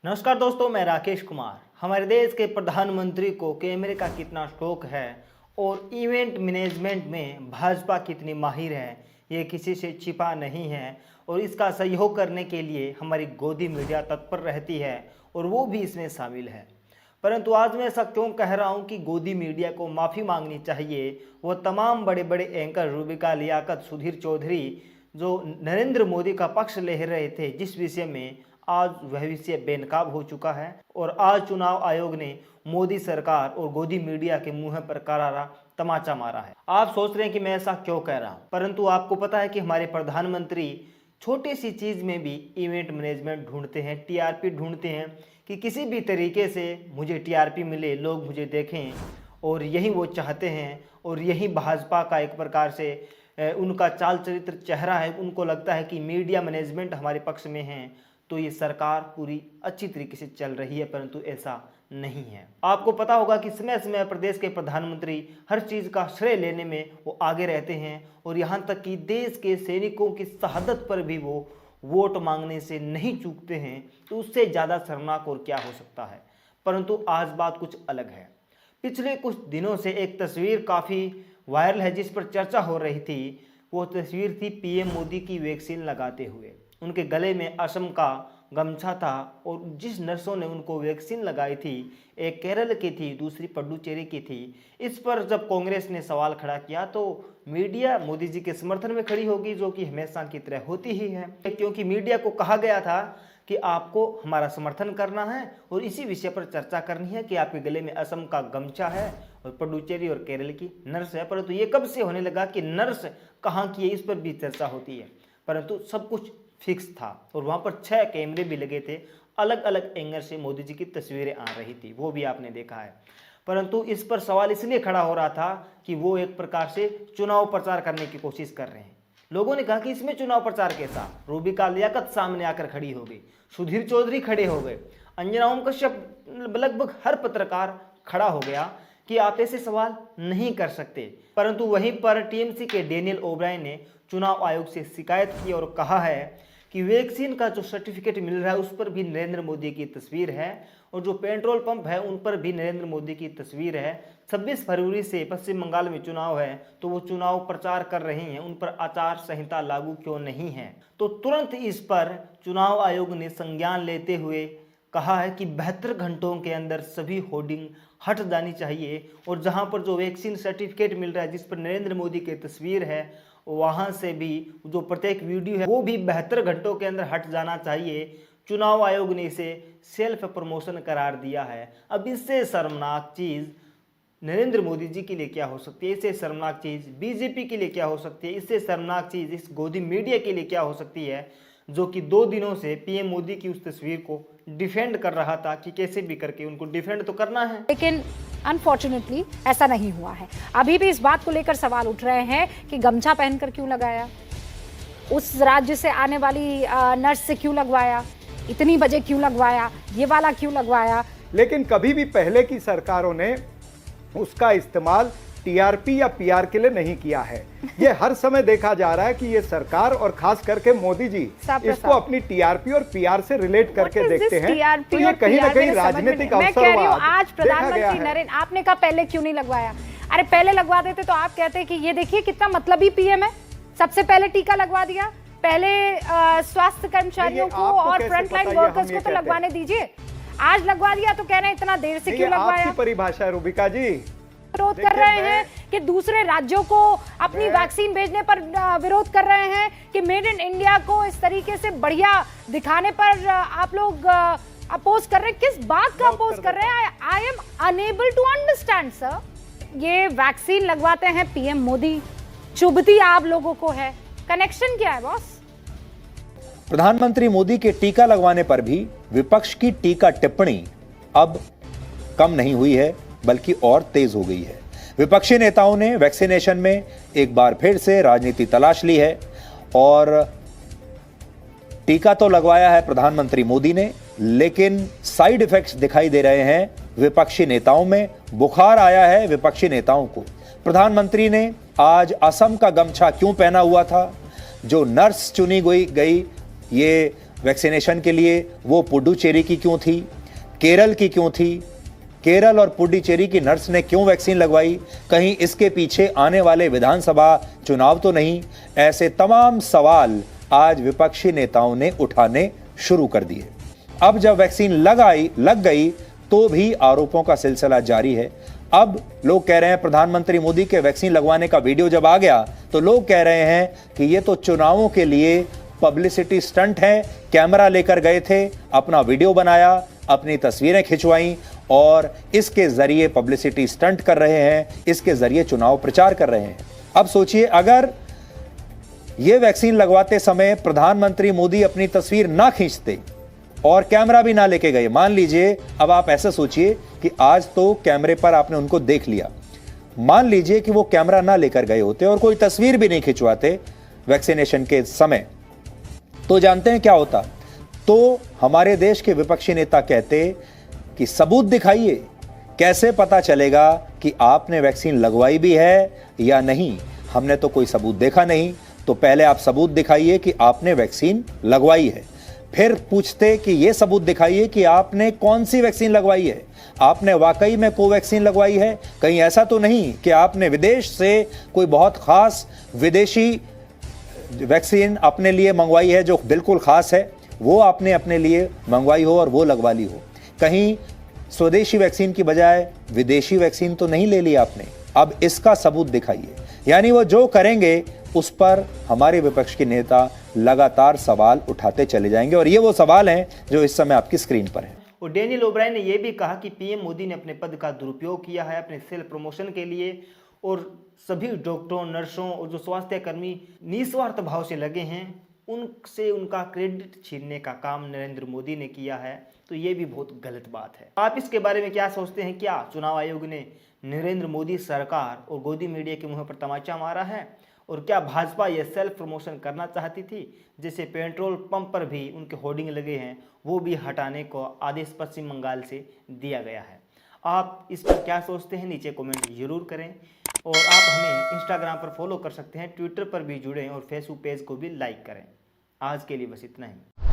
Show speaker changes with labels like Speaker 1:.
Speaker 1: नमस्कार दोस्तों, मैं राकेश कुमार। हमारे देश के प्रधानमंत्री को कैमरे का कितना शौक है और इवेंट मैनेजमेंट में भाजपा कितनी माहिर है, ये किसी से छिपा नहीं है। और इसका सहयोग करने के लिए हमारी गोदी मीडिया तत्पर रहती है और वो भी इसमें शामिल है। परंतु आज मैं ऐसा क्यों कह रहा हूँ कि गोदी मीडिया को माफ़ी मांगनी चाहिए। वो तमाम बड़े बड़े एंकर रूबिका लियाकत, सुधीर चौधरी जो नरेंद्र मोदी का पक्ष ले रहे थे जिस विषय में, आज वह विषय बेनकाब हो चुका है। और आज चुनाव आयोग ने मोदी सरकार और गोदी मीडिया के मुंह पर करारा तमाचा मारा है। आप सोच रहे हैं कि मैं ऐसा क्यों कह रहा हूं, परंतु आपको पता है कि हमारे प्रधानमंत्री छोटी सी चीज़ में भी इवेंट मैनेजमेंट ढूंढते हैं, टीआरपी ढूंढते हैं कि किसी भी तरीके से मुझे टीआरपी मिले, लोग मुझे देखें। और यही वो चाहते हैं और यही भाजपा का एक प्रकार से उनका चाल चरित्र चेहरा है। उनको लगता है कि मीडिया मैनेजमेंट हमारे पक्ष में है तो ये सरकार पूरी अच्छी तरीके से चल रही है, परंतु ऐसा नहीं है। आपको पता होगा कि समय समय प्रदेश के प्रधानमंत्री हर चीज़ का श्रेय लेने में वो आगे रहते हैं और यहाँ तक कि देश के सैनिकों की शहादत पर भी वो वोट मांगने से नहीं चूकते हैं। तो उससे ज़्यादा शर्मनाक और क्या हो सकता है। परंतु आज बात कुछ अलग है। पिछले कुछ दिनों से एक तस्वीर काफ़ी वायरल है जिस पर चर्चा हो रही थी। वो तस्वीर थी पीएम मोदी की वैक्सीन लगाते हुए। उनके गले में असम का गमछा था और जिस नर्सों ने उनको वैक्सीन लगाई थी, एक केरल की थी, दूसरी पुडुचेरी की थी। इस पर जब कांग्रेस ने सवाल खड़ा किया तो मीडिया मोदी जी के समर्थन में खड़ी होगी, जो कि हमेशा की तरह होती ही है। क्योंकि मीडिया को कहा गया था कि आपको हमारा समर्थन करना है और इसी विषय पर चर्चा करनी है कि आपके गले में असम का गमछा है और पुडुचेरी और केरल की नर्स है। परंतु ये कब से होने लगा कि नर्स कहाँ की है, इस पर भी चर्चा होती है। परंतु सब कुछ फिक्स था और वहाँ पर 6 कैमरे भी लगे थे। अलग अलग एंगल से मोदी जी की तस्वीरें आ रही थी, वो भी आपने देखा है। परंतु इस पर सवाल इसलिए खड़ा हो रहा था कि वो एक प्रकार से चुनाव प्रचार करने की कोशिश कर रहे हैं। लोगों ने कहा कि इसमें चुनाव प्रचार कैसा। रूबिका लियाकत सामने आकर खड़ी हो गई, सुधीर चौधरी खड़े हो गए, अंजना ओम कश्यप, लगभग हर पत्रकार खड़ा हो गया कि आप ऐसे सवाल नहीं कर सकते। परंतु वहीं पर टीएमसी के डेनियल ओब्रायन ने चुनाव आयोग से शिकायत की और कहा है कि वैक्सीन का जो सर्टिफिकेट मिल रहा है उस पर भी नरेंद्र मोदी की तस्वीर है और जो पेट्रोल पंप है उन पर भी नरेंद्र मोदी की तस्वीर है। 26 फरवरी से पश्चिम बंगाल में चुनाव है तो वो चुनाव प्रचार कर रहे हैं, उन पर आचार संहिता लागू क्यों नहीं है। तो तुरंत इस पर चुनाव आयोग ने संज्ञान लेते हुए कहा है कि 72 घंटों के अंदर सभी होर्डिंग हट जानी चाहिए और जहां पर जो वैक्सीन सर्टिफिकेट मिल रहा है जिस पर नरेंद्र मोदी की तस्वीर है वहां से भी जो प्रत्येक वीडियो है वो भी 72 घंटों के अंदर हट जाना चाहिए। चुनाव आयोग ने इसे सेल्फ प्रमोशन करार दिया है। अब इससे शर्मनाक चीज़ नरेंद्र मोदी जी के लिए क्या हो सकती है, इससे शर्मनाक चीज़ बीजेपी के लिए क्या हो सकती है, इससे शर्मनाक चीज़ इस गोदी मीडिया के लिए क्या हो सकती है, जो कि 2 दिनों से पीएम मोदी की उस तस्वीर को डिफेंड कर रहा था कि कैसे भी करके उनको डिफेंड तो करना है।
Speaker 2: लेकिन अनफॉर्चुनेटली ऐसा नहीं हुआ है। अभी भी इस बात को लेकर सवाल उठ रहे हैं कि गमछा पहनकर क्यों लगाया, उस राज्य से आने वाली नर्स से क्यों लगवाया, इतनी बजे क्यों लगवाया, ये वाला क्यों लगवाया।
Speaker 3: लेकिन कभी भी पहले की सरकारों ने उसका इस्तेमाल टीआरपी या पीआर के लिए नहीं किया है। ये हर समय देखा जा रहा है कि ये सरकार और खास करके मोदी जी इसको अपनी टीआरपी और पीआर से रिलेट करके देखते हैं। तो ये कहीं ना कहीं राजनीतिक अवसरवाद।
Speaker 2: आज प्रधानमंत्री नरेंद्र, आपने कहा पहले क्यों नहीं लगवाया। अरे पहले लगवा देते तो आप कहते कि ये देखिए कितना मतलबी पीएम है, सबसे पहले टीका लगवा दिया, पहले स्वास्थ्य कर्मचारियों को और फ्रंटलाइन वर्कर्स को तो लगवाने दीजिए। आज लगवा दिया तो कह रहे हैं इतना देर से क्यों लगवाया।
Speaker 3: आपकी परिभाषा है रूबिका जी।
Speaker 2: विरोध कर रहे हैं कि दूसरे राज्यों को अपनी वैक्सीन भेजने पर विरोध कर रहे हैं कि मेड इन इंडिया को इस तरीके से बढ़िया दिखाने पर आप लोग अपोज कर रहे हैं। किस बात का अपोज कर रहे हैं? I am unable to understand sir. ये वैक्सीन लगवाते हैं पीएम मोदी, चुभती आप लोगों को है, कनेक्शन क्या है बॉस?
Speaker 4: प्रधानमंत्री मोदी के टीका लगवाने पर भी विपक्ष की टीका टिप्पणी अब कम नहीं हुई है बल्कि और तेज हो गई है। विपक्षी नेताओं ने वैक्सीनेशन में एक बार फिर से राजनीति तलाश ली है और टीका तो लगवाया है प्रधानमंत्री मोदी ने, लेकिन साइड इफेक्ट्स दिखाई दे रहे हैं विपक्षी नेताओं में। बुखार आया है विपक्षी नेताओं को। प्रधानमंत्री ने आज असम का गमछा क्यों पहना हुआ था? जो नर्स चुनी गई ये वैक्सीनेशन के लिए वो पुडुचेरी की क्यों थी, केरल की क्यों थी, केरल और पुडुचेरी की नर्स ने क्यों वैक्सीन लगवाई, कहीं इसके पीछे आने वाले विधानसभा चुनाव तो नहीं। ऐसे तमाम सवाल आज विपक्षी नेताओं ने उठाने शुरू कर दिए। अब जब वैक्सीन लग गई तो भी आरोपों का सिलसिला जारी है। अब लोग कह रहे हैं प्रधानमंत्री मोदी के वैक्सीन लगवाने का वीडियो जब आ गया तो लोग कह रहे हैं कि ये तो चुनावों के लिए पब्लिसिटी स्टंट है। कैमरा लेकर गए थे, अपना वीडियो बनाया, अपनी तस्वीरें खिंचवाई और इसके जरिए पब्लिसिटी स्टंट कर रहे हैं, इसके जरिए चुनाव प्रचार कर रहे हैं। अब सोचिए, अगर ये वैक्सीन लगवाते समय प्रधानमंत्री मोदी अपनी तस्वीर ना खींचते और कैमरा भी ना लेके गए, मान लीजिए, अब आप ऐसे सोचिए कि आज तो कैमरे पर आपने उनको देख लिया, मान लीजिए कि वो कैमरा ना लेकर गए होते और कोई तस्वीर भी नहीं खिंचवाते वैक्सीनेशन के समय, तो जानते हैं क्या होता? तो हमारे देश के विपक्षी नेता कहते कि सबूत दिखाइए, कैसे पता चलेगा कि आपने वैक्सीन लगवाई भी है या नहीं, हमने तो कोई सबूत देखा नहीं, तो पहले आप सबूत दिखाइए कि आपने वैक्सीन लगवाई है। फिर पूछते कि ये सबूत दिखाइए कि आपने कौन सी वैक्सीन लगवाई है, आपने वाकई में कोवैक्सीन लगवाई है, कहीं ऐसा तो नहीं कि आपने विदेश से कोई बहुत खास विदेशी वैक्सीन अपने लिए मंगवाई है जो बिल्कुल खास है, वो आपने अपने लिए मंगवाई हो और वो लगवा ली हो। कहीं स्वदेशी वैक्सीन की बजाय विदेशी वैक्सीन तो नहीं ले ली आपने। अब इसका सबूत दिखाइए। यानी वो जो करेंगे उस पर हमारे विपक्ष के नेता लगातार सवाल उठाते चले जाएंगे और ये वो सवाल हैं जो इस समय आपकी स्क्रीन पर हैं।
Speaker 1: और डेनियल ओब्रायन ने यह भी कहा कि पीएम मोदी ने अपने पद का दुरुपयोग किया है अपने सेल्फ प्रमोशन के लिए और सभी डॉक्टरों, नर्सों और जो स्वास्थ्य कर्मी निस्वार्थ भाव से लगे हैं उनसे उनका क्रेडिट छीनने का काम नरेंद्र मोदी ने किया है। तो ये भी बहुत गलत बात है। आप इसके बारे में क्या सोचते हैं? क्या चुनाव आयोग ने नरेंद्र मोदी सरकार और गोदी मीडिया के मुंह पर तमाचा मारा है? और क्या भाजपा ये सेल्फ प्रमोशन करना चाहती थी? जैसे पेट्रोल पंप पर भी उनके होर्डिंग लगे हैं, वो भी हटाने को आदेश पश्चिम बंगाल से दिया गया है। आप इस पर क्या सोचते हैं? नीचे कमेंट जरूर करें और आप हमें इंस्टाग्राम पर फॉलो कर सकते हैं, ट्विटर पर भी जुड़ें और फेसबुक पेज को भी लाइक करें। आज के लिए बस इतना ही।